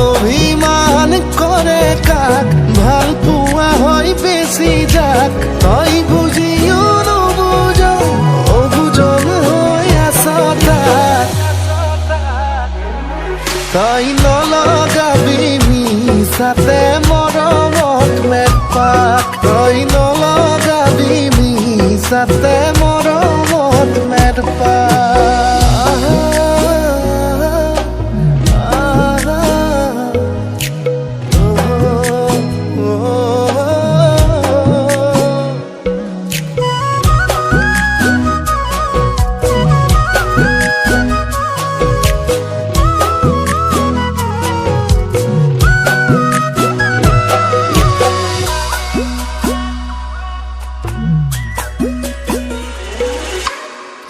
অভিমান কৰে কাক ভাল পোৱা হয় বেছি যাক তই বুজিও নুবুজ অবুজন হৈ আছ তাক তই নলগাবি মিছাতে মৰমত মেটপাক তই নলগাবি মিছাতে মৰমত মেটপাক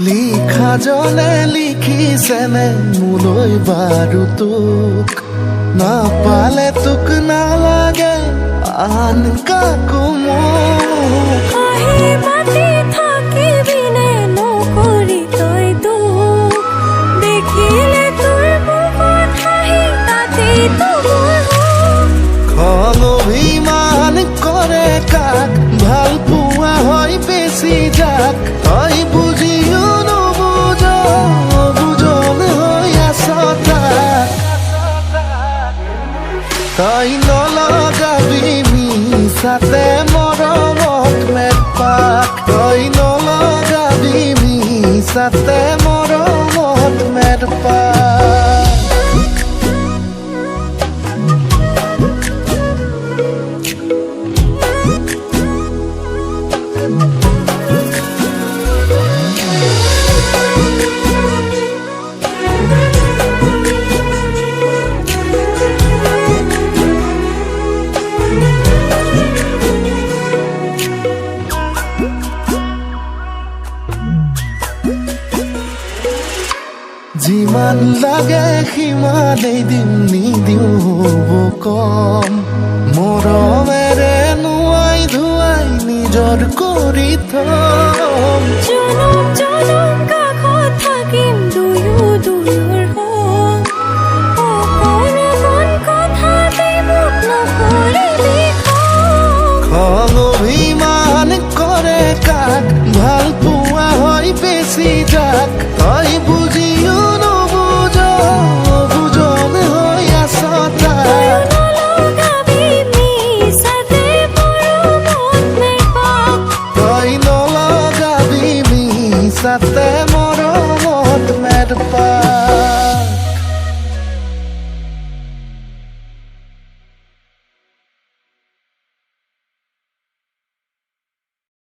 লিখা জনে লিখিছেনে মোলৈ বাৰু তোক নাপালে তোক নালাগে আন কাকো মোক খং অভিমান কৰে কাক ভাল পোৱা হয় বেছি যাক তই বুজিও নুবুজ বুজন হৈ আছ তাক তই নলগাবি মিছাতে মৰমত মেটপাক তই নলগাবি মিছাতে মৰমত মেটপাক যিমান লাগে সিমানেই দিম নিদিওঁ হ'ব কম মৰমেৰে নোৱাই ধুৱাই নিজৰ কৰি থম খং অভিমান কৰে কাক ভাল পোৱা হয় বেছি যাক তই বুজিও নুবুজ বুজন হৈ আছ তাক তই নলগাবি মিছাতে মৰমত মেটপাক